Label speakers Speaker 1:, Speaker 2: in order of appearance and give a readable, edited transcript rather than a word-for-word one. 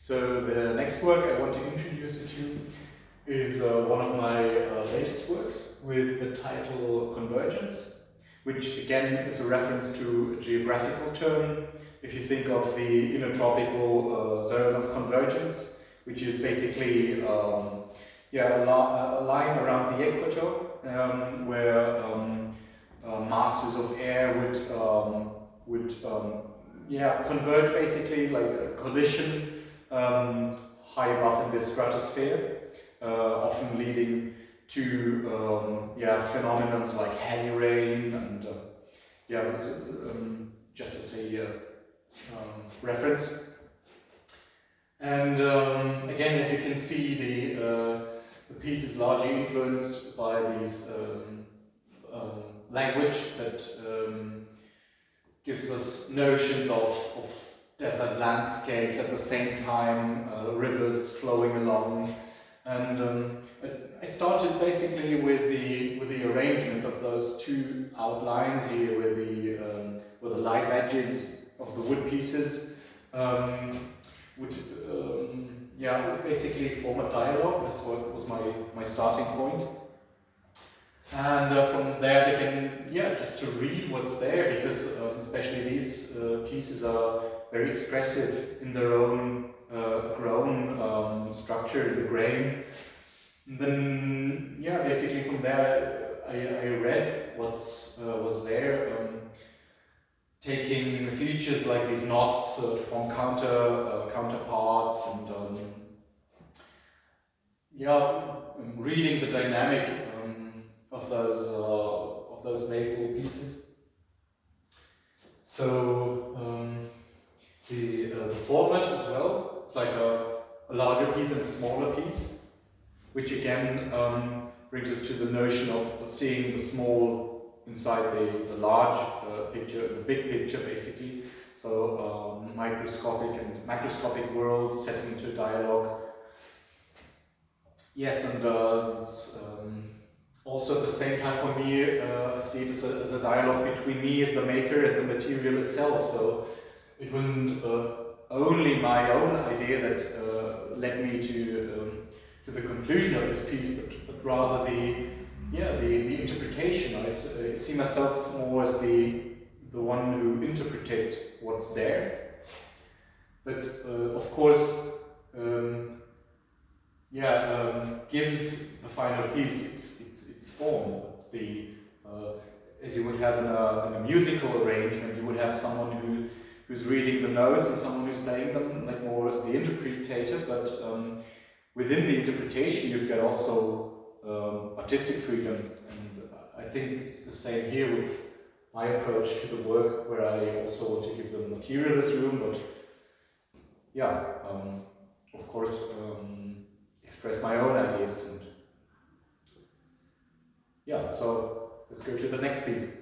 Speaker 1: So the next work I want to introduce to you is one of my latest works with the title Convergence, which again is a reference to a geographical term. If you think of the intertropical zone of convergence, which is basically a line around the equator where masses of air would converge, basically like a collision high above in the stratosphere, often leading to phenomena like heavy rain and just as a reference. And again, as you can see, the piece is largely influenced by these language that gives us notions of desert landscapes, at the same time rivers flowing along. And I started basically with the arrangement of those two outlines here, with the live edges of the wood pieces would basically form a dialogue. This was my starting point. And from there I began just to read what's there, because especially these pieces are very expressive in their own grown structure in the grain. And then basically from there I read was there, taking features like these knots to form counterparts, and reading the dynamic of those maple pieces. So the format as well, it's like a larger piece and a smaller piece, which again brings us to the notion of seeing the small inside the large picture, the big picture basically. So microscopic and macroscopic world set into dialogue. Yes, and it's also at the same time for me, I see it as a dialogue between me as the maker and the material itself. So it wasn't only my own idea that led me to the conclusion of this piece, but rather the interpretation. I see myself more as the one who interprets what's there. But of course, gives the final piece its form. As you would have in a musical arrangement, you would have someone who's reading the notes and someone who's playing them, like more as the interpretator. But within the interpretation, you've got also artistic freedom, and I think it's the same here with my approach to the work, where I also want to give the materialist room, but of course, express my own ideas. And so let's go to the next piece.